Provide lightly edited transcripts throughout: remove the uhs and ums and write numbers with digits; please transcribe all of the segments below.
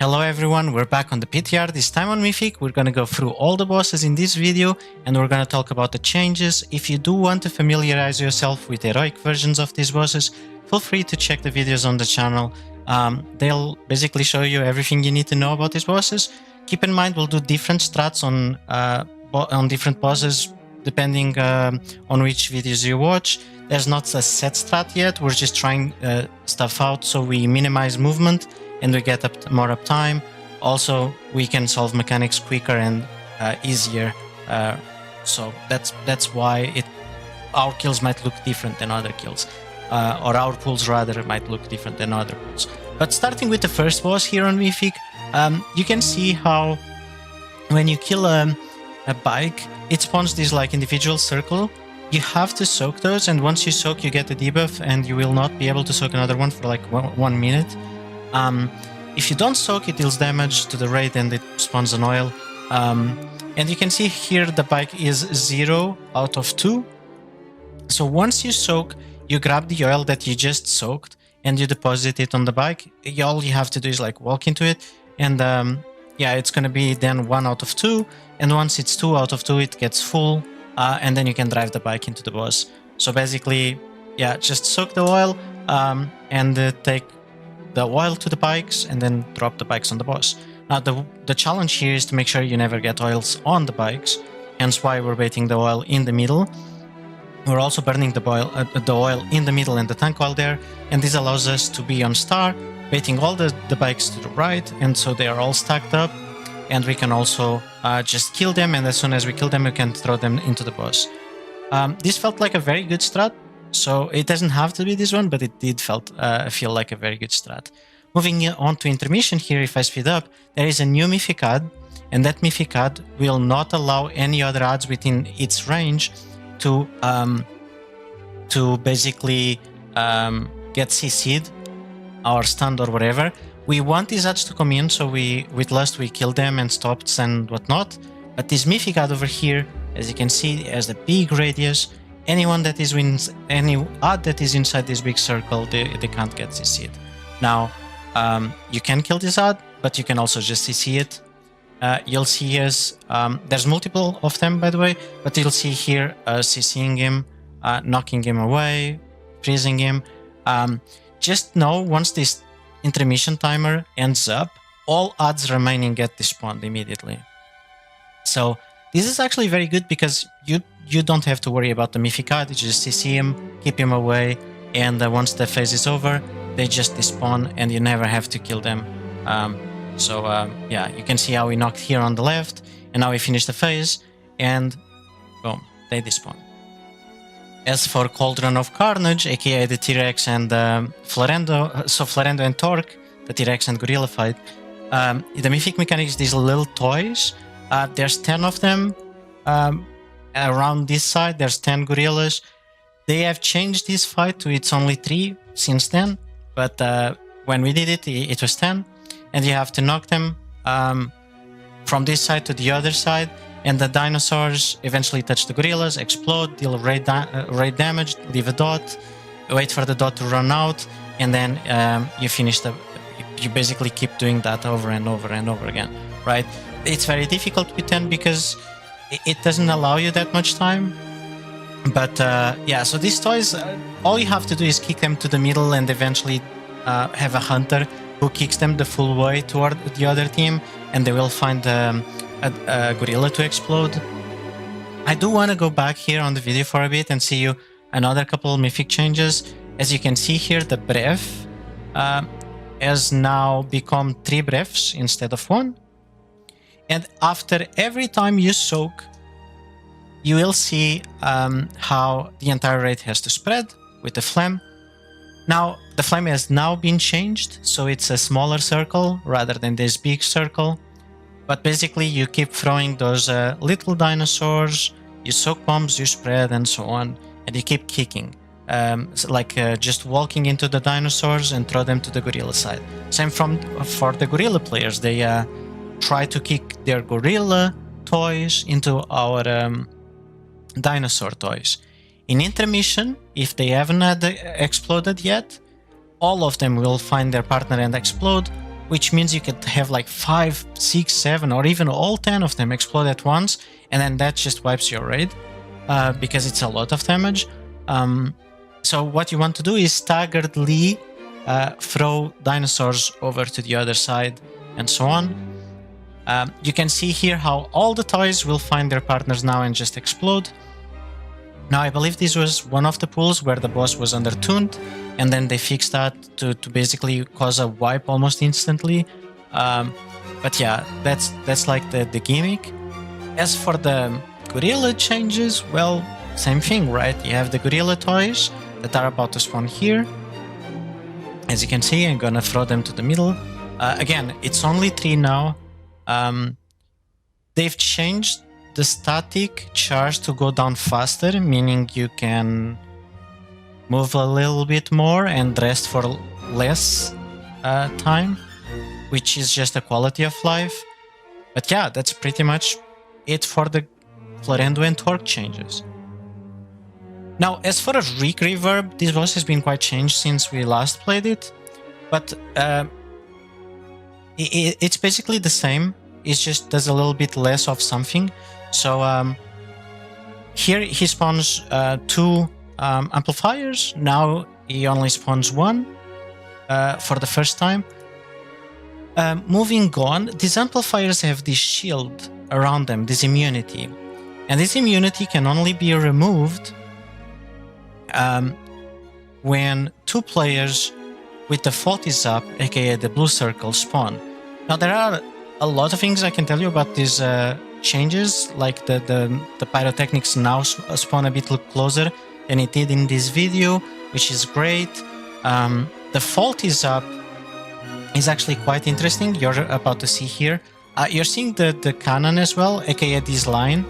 Hello everyone, we're back on the PTR, this time on Mythic. We're gonna go through all the bosses in this video and we're gonna talk about the changes. If you do want to familiarize yourself with heroic versions of these bosses, feel free to check the videos on the channel. They'll basically show you everything you need to know about these bosses. Keep in mind we'll do different strats on different bosses depending on which videos you watch. There's not a set strat yet, we're just trying stuff out so we minimize movement and we get more uptime. Also, we can solve mechanics quicker and easier. So that's why our kills might look different than other kills, or our pulls rather might look different than other pulls. But starting with the first boss here on Mythic, you can see how when you kill a bike, it spawns this like individual circle. You have to soak those, and once you soak, you get the debuff, and you will not be able to soak another one for like 1 minute. If you don't soak, it deals damage to the raid and it spawns an oil. And you can see here the bike is 0 out of 2. So once you soak, you grab the oil that you just soaked and you deposit it on the bike. All you have to do is like walk into it, and yeah, it's gonna be then 1 out of 2. And once it's 2 out of 2, it gets full, and then you can drive the bike into the boss. So basically, yeah, just soak the oil and take the oil to the bikes and then drop the bikes on the boss. Now the challenge here is to make sure you never get oils on the bikes, hence why we're baiting the oil in the middle. We're also burning the oil in the middle and the tank oil there, and this allows us to be on star, baiting all the bikes to the right, and so they are all stacked up, and we can also just kill them, and as soon as we kill them we can throw them into the boss. This felt like a very good strat. So it doesn't have to be this one, but it did feel like a very good strat. Moving on to intermission here, if I speed up, there is a new Mythic ad, and that Mythic ad will not allow any other ads within its range to basically get CC'd or stunned or whatever. We want these ads to come in, so with Lust we kill them and stops and whatnot. But this Mythic ad over here, as you can see, has a big radius. Anyone that is any ad that is inside this big circle, they can't get CC'd. Now, you can kill this ad, but you can also just CC it. You'll see as there's multiple of them, by the way, but you'll see here CCing him, knocking him away, freezing him. Just know once this intermission timer ends up, all ads remaining get despawned immediately. So this is actually very good because you don't have to worry about the Mythic ad, you just CC him, keep him away, and once the phase is over, they just despawn and you never have to kill them. Yeah, you can see how we knocked here on the left, and now we finish the phase, and boom, they despawn. As for Cauldron of Carnage, aka the T-Rex and Florendo, so Florendo and Torque, the T-Rex and Gorilla fight, the Mythic mechanic is these little toys. There's 10 of them. Around this side there's 10 gorillas. They have changed this fight to it's only 3 since then, but when we did it, it was 10, and you have to knock them from this side to the other side, and the dinosaurs eventually touch the gorillas, explode, deal raid damage, leave a dot, wait for the dot to run out, and then you basically keep doing that over and over and over again, right? It's very difficult with 10 because it doesn't allow you that much time. But yeah, so these toys, all you have to do is kick them to the middle and eventually have a hunter who kicks them the full way toward the other team, and they will find a gorilla to explode. I do want to go back here on the video for a bit and see you another couple Mythic changes. As you can see here, the breath has now become 3 breaths instead of 1. And after every time you soak, you will see how the entire raid has to spread with the flame. Now, the flame has now been changed, so it's a smaller circle rather than this big circle. But basically, you keep throwing those little dinosaurs, you soak bombs, you spread, and so on, and you keep kicking. Just walking into the dinosaurs and throw them to the gorilla side. Same for the gorilla players. They try to kick their gorilla toys into our dinosaur toys. In intermission, if they haven't exploded yet, all of them will find their partner and explode, which means you could have like 5, 6, 7, or even all 10 of them explode at once, and then that just wipes your raid, because it's a lot of damage. So what you want to do is staggeredly throw dinosaurs over to the other side, and so on. You can see here how all the toys will find their partners now and just explode. Now, I believe this was one of the pools where the boss was undertuned, and then they fixed that to basically cause a wipe almost instantly. But yeah, that's like the gimmick. As for the gorilla changes, well, same thing, right? You have the gorilla toys that are about to spawn here. As you can see, I'm gonna throw them to the middle. Again, it's only 3 now. They've changed the static charge to go down faster, meaning you can move a little bit more and rest for less time, which is just a quality of life. But yeah, that's pretty much it for the Florendo and Torque changes. Now, as for a Rik Reverb, this boss has been quite changed since we last played it, but it's basically the same. It just does a little bit less of something. So here he spawns 2 amplifiers. Now he only spawns 1 for the first time. Moving on, these amplifiers have this shield around them, this immunity. And this immunity can only be removed when 2 players with the fault is up, aka the blue circle, spawn. Now there are a lot of things I can tell you about these changes, like the pyrotechnics now spawn a bit closer than it did in this video, which is great. The fault is up is actually quite interesting. You're about to see here. You're seeing the cannon as well, aka this line.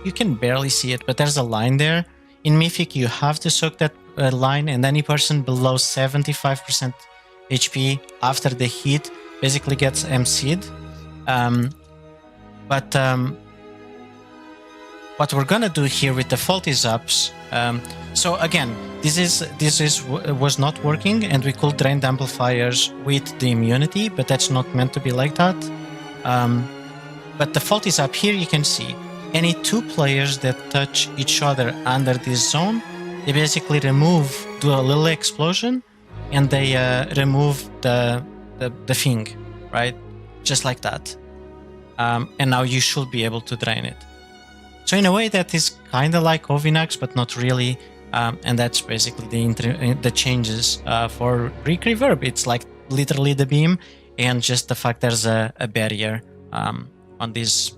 You can barely see it, but there's a line there. In Mythic, you have to soak that line, and any person below 75% HP after the hit basically gets MC'd. What we're gonna do here with the fault is ups. So again, this was not working, and we could drain the amplifiers with the immunity, but that's not meant to be like that. But the fault is up. Here you can see any 2 players that touch each other under this zone, they basically do a little explosion, and they remove the thing, right? Just like that. And now you should be able to drain it. So in a way that is kind of like Ovinax, but not really. And that's basically the changes for Rik Reverb. It's like literally the beam, and just the fact there's a barrier on these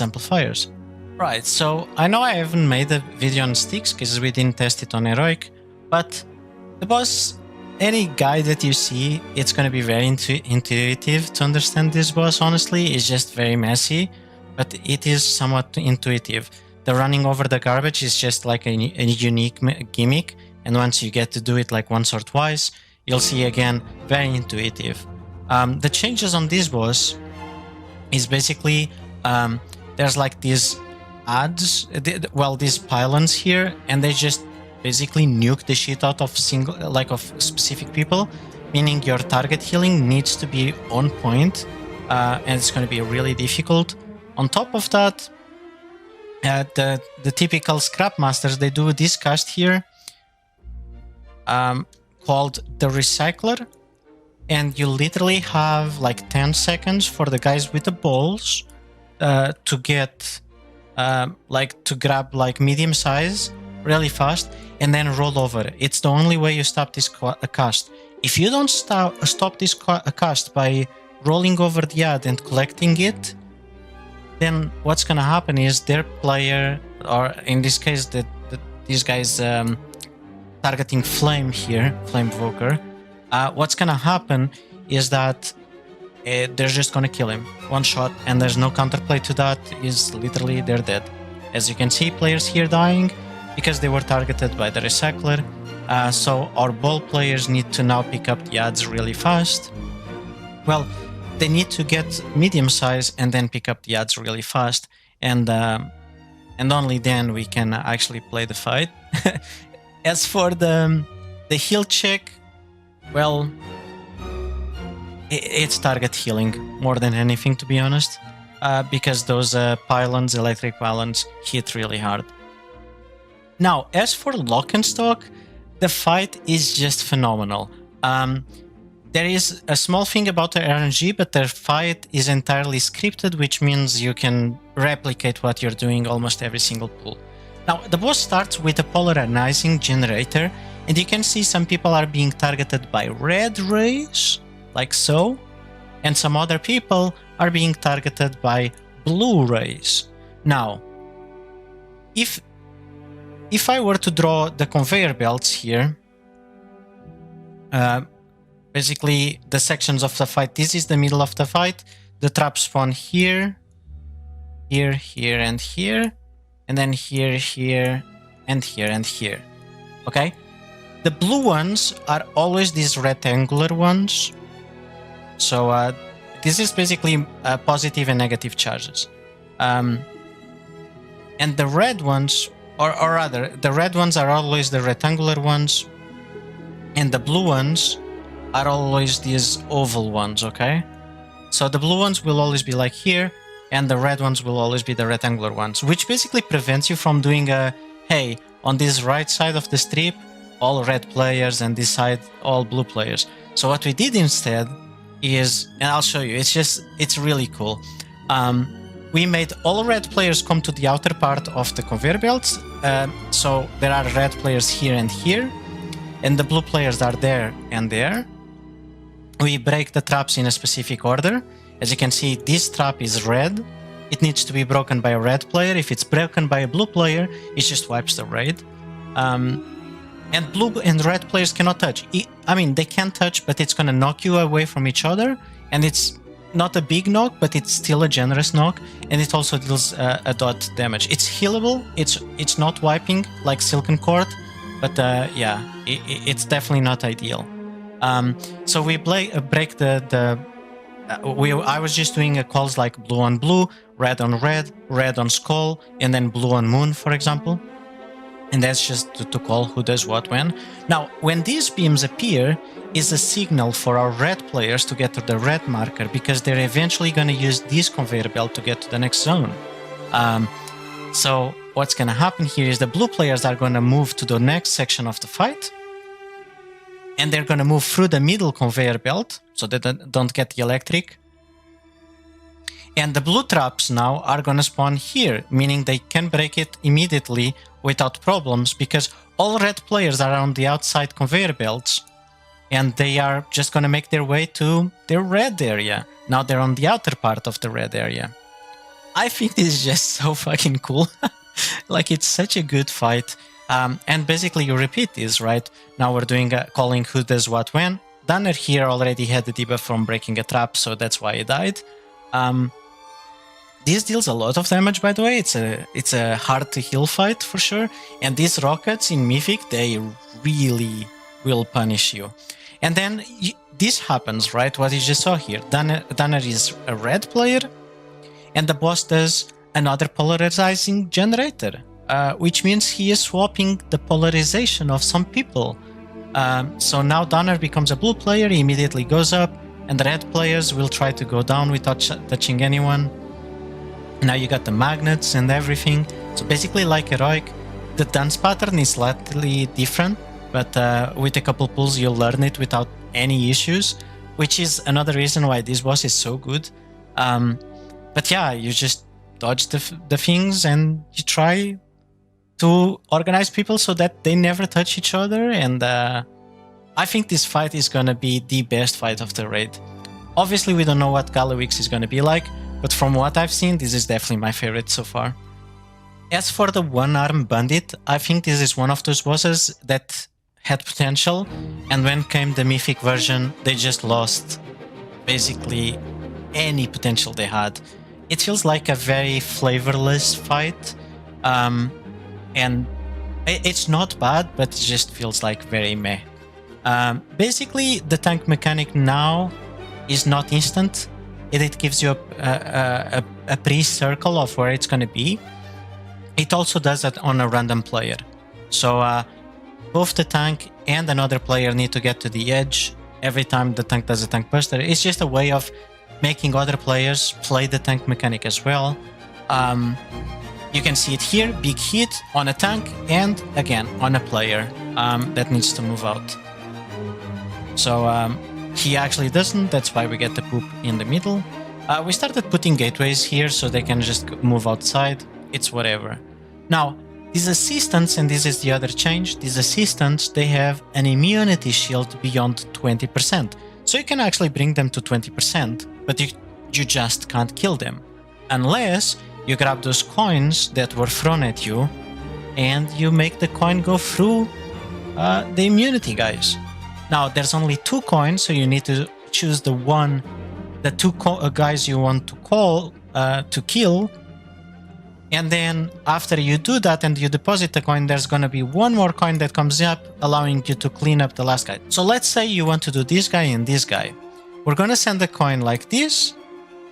amplifiers. Right, so I know I haven't made a video on Stix because we didn't test it on Heroic, but the boss, any guide that you see, it's going to be very intuitive to understand this boss, honestly. It's just very messy, but it is somewhat intuitive. The running over the garbage is just like a unique gimmick, and once you get to do it like once or twice, you'll see again, very intuitive. The changes on this boss is basically, there's like these adds, these pylons here, and they just basically nuke the shit out of specific people, meaning your target healing needs to be on point, and it's going to be really difficult. On top of that, the typical scrap masters, they do this cast here called the Recycler, and you literally have like 10 seconds for the guys with the balls to get to grab like medium size really fast and then roll over. It's the only way you stop this cast. If you don't stop this cast by rolling over the ad and collecting it, then what's gonna happen is their player, or in this case these guys targeting Flame here, Flame Evoker, what's gonna happen is that they're just gonna kill him. One shot, and there's no counterplay to that, is literally they're dead. As you can see, players here dying because they were targeted by the Recycler. So our ball players need to now pick up the ads really fast. Well, they need to get medium size and then pick up the ads really fast, and only then we can actually play the fight. As for the heal check, well, it's target healing more than anything, to be honest, because those pylons, electric pylons, hit really hard. Now, as for Locknstock, the fight is just phenomenal. There is a small thing about the RNG, but the fight is entirely scripted, which means you can replicate what you're doing almost every single pull. Now, the boss starts with a polarizing generator, and you can see some people are being targeted by red rays, like so, and some other people are being targeted by blue rays. Now, if I were to draw the conveyor belts here, basically the sections of the fight, this is the middle of the fight, the traps spawn here, here, here, and here, and then here, here, and here, and here, okay? The blue ones are always these rectangular ones, so this is basically positive and negative charges. And the red ones, or rather, the red ones are always the rectangular ones, and the blue ones are always these oval ones, okay? So the blue ones will always be like here, and the red ones will always be the rectangular ones, which basically prevents you from doing a, hey, on this right side of the strip, all red players, and this side, all blue players. So what we did instead is, and I'll show you, it's really cool. We made all red players come to the outer part of the conveyor belts. So there are red players here and here, and the blue players are there and there. We break the traps in a specific order. As you can see, this trap is red. It needs to be broken by a red player. If it's broken by a blue player, it just wipes the raid. And blue and red players cannot touch. I mean, they can touch, but it's gonna knock you away from each other, and it's not a big knock, but it's still a generous knock, and it also deals a dot damage. It's healable. It's not wiping like Silken Cord, but yeah, it's definitely not ideal. So we break I was just doing calls like blue on blue, red on red, red on skull, and then blue on moon, for example. And that's just to call who does what when. Now, when these beams appear, is a signal for our red players to get to the red marker, because they're eventually going to use this conveyor belt to get to the next zone. So what's going to happen here is the blue players are going to move to the next section of the fight, and they're going to move through the middle conveyor belt, so they don't get the electric. And the blue traps now are going to spawn here, meaning they can break it immediately without problems, because all red players are on the outside conveyor belts, and they are just going to make their way to their red area. Now they're on the outer part of the red area. I think this is just so fucking cool. Like, it's such a good fight. And basically you repeat this, right? Now we're doing calling who does what when. Danner here already had the debuff from breaking a trap, so that's why he died. This deals a lot of damage, by the way. It's a hard to heal fight for sure. And these rockets in Mythic, they really will punish you. And then this happens, right? What you just saw here. Danner is a red player, and the boss does another polarizing generator, which means he is swapping the polarization of some people. So now Danner becomes a blue player, he immediately goes up, and the red players will try to go down without touching anyone. Now you got the magnets and everything. So basically, like Heroic, the dance pattern is slightly different, but with a couple pulls you'll learn it without any issues, which is another reason why this boss is so good. But yeah, you just dodge the things and you try to organize people so that they never touch each other, and I think this fight is gonna be the best fight of the raid. Obviously we don't know what Galawix is gonna be like, but from what I've seen, this is definitely my favorite so far. As for the One-Armed Bandit, I think this is one of those bosses that had potential, and when came the Mythic version, they just lost basically any potential they had. It feels like a very flavorless fight, and it's not bad, but it just feels like very meh. Basically, the tank mechanic now is not instant. It gives you a pre-circle of where it's going to be. It also does that on a random player. So both the tank and another player need to get to the edge every time the tank does a tank buster. It's just a way of making other players play the tank mechanic as well. You can see it here, big hit on a tank and again on a player that needs to move out. So he actually doesn't, that's why we get the poop in the middle. We started putting gateways here so they can just move outside, it's whatever. Now, these assistants, and this is the other change, these assistants, they have an immunity shield beyond 20%. So you can actually bring them to 20%, but you just can't kill them. Unless you grab those coins that were thrown at you, and you make the coin go through the immunity guys. Now, there's only 2 coins, so you need to choose the two guys you want to kill. And then after you do that and you deposit the coin, there's gonna be 1 more coin that comes up, allowing you to clean up the last guy. So let's say you want to do this guy and this guy. We're gonna send a coin like this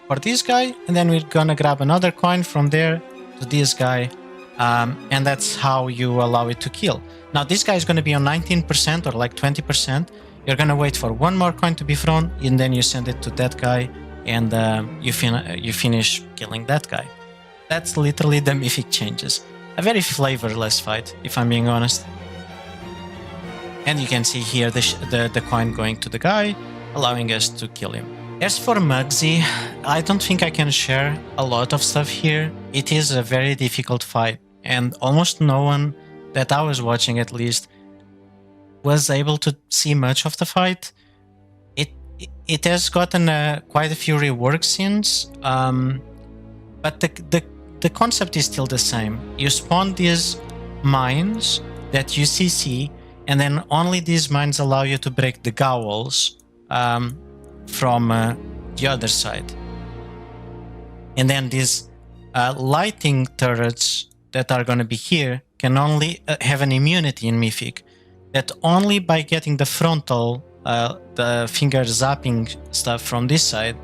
for this guy, and then we're gonna grab another coin from there to this guy, and that's how you allow it to kill. Now this guy is gonna be on 19% or like 20%. You're gonna wait for 1 more coin to be thrown, and then you send it to that guy, and you finish killing that guy. That's literally the Mythic changes. A very flavorless fight, if I'm being honest. And you can see here the coin going to the guy, allowing us to kill him. As for Mugsy, I don't think I can share a lot of stuff here. It is a very difficult fight, and almost no one that I was watching at least was able to see much of the fight. It has gotten quite a few rework since, but the concept is still the same. You spawn these mines that you CC, and then only these mines allow you to break the gowls from the other side. And then these lighting turrets that are going to be here can only have an immunity in Mythic, that only by getting the frontal, the finger zapping stuff from this side,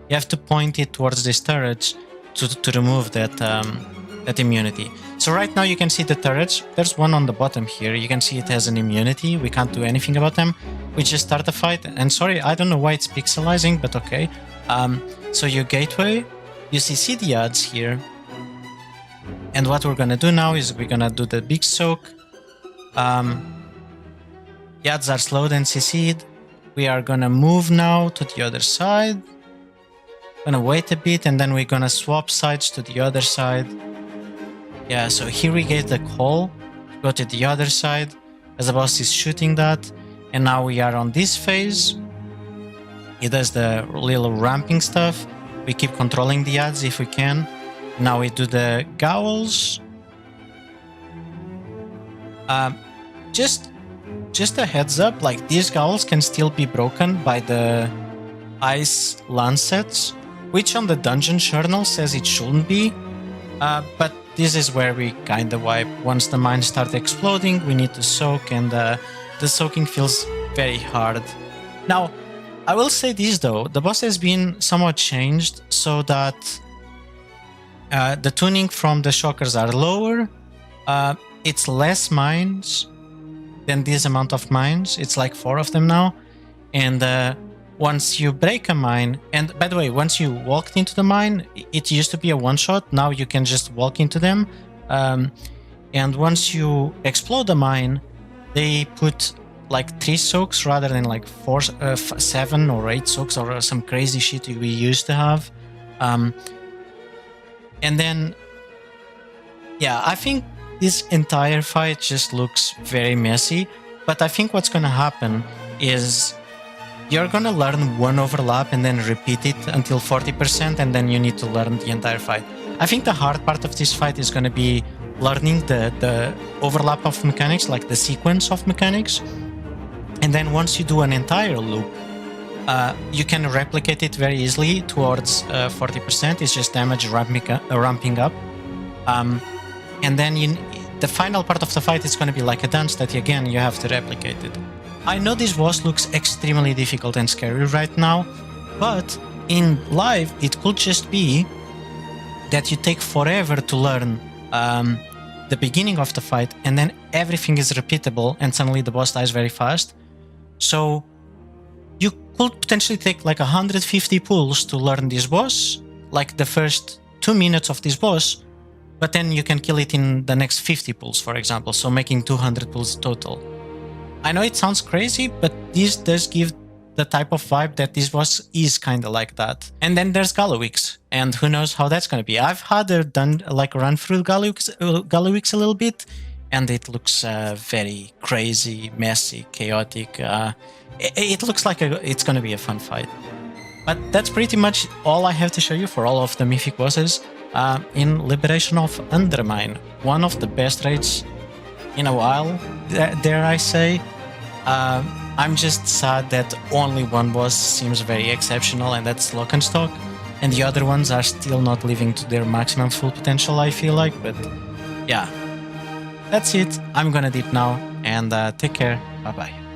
you have to point it towards these turrets to remove that immunity. So right now you can see the turrets. There's one on the bottom here. You can see it has an immunity. We can't do anything about them. We just start the fight. And sorry, I don't know why it's pixelizing, but okay. So you gateway, you see the odds here. And what we're gonna do now is we're gonna do the big soak. Yads are slowed and CC'd. We are gonna move now to the other side. Gonna wait a bit, and then we're gonna swap sides to the other side. Yeah, so here we get the call, go to the other side, as the boss is shooting that, and now we are on this phase. He does the little ramping stuff. We keep controlling the ads if we can. Now we do the gowls. Just a heads up, like these gowls can still be broken by the ice lancets, which on the dungeon journal says it shouldn't be, but this is where we kinda wipe. Once the mines start exploding, we need to soak, and the soaking feels very hard. Now, I will say this though, the boss has been somewhat changed so that the tuning from the shockers are lower, it's less mines than this amount of mines, it's like 4 of them now, and once you break a mine, and by the way, once you walked into the mine, it used to be a one-shot, now you can just walk into them. And once you explode a mine, they put like 3 soaks rather than like 7 or 8 soaks or some crazy shit we used to have. And then, yeah, I think this entire fight just looks very messy, but I think what's gonna happen is you're gonna learn one overlap and then repeat it until 40%, and then you need to learn the entire fight. I think the hard part of this fight is gonna be learning the overlap of mechanics, like the sequence of mechanics. And then once you do an entire loop, you can replicate it very easily towards 40%. It's just damage ramping up. And then the final part of the fight is gonna be like a dance that, again, you have to replicate it. I know this boss looks extremely difficult and scary right now, but in live it could just be that you take forever to learn the beginning of the fight, and then everything is repeatable and suddenly the boss dies very fast. So You could potentially take like 150 pulls to learn this boss, like the first 2 minutes of this boss, but then you can kill it in the next 50 pulls, for example, so making 200 pulls total. I know it sounds crazy, but this does give the type of vibe that this boss is kind of like that. And then there's Gallowix, and who knows how that's going to be. I've had her done like run through Gallowix a little bit, and it looks very crazy, messy, chaotic. It looks like it's going to be a fun fight. But that's pretty much all I have to show you for all of the Mythic bosses in Liberation of Undermine. One of the best raids in a while, dare I say. I'm just sad that only one boss seems very exceptional, and that's Locknstock, and the other ones are still not living to their maximum full potential, I feel like. But yeah, that's it. I'm gonna dip now, and take care. Bye bye.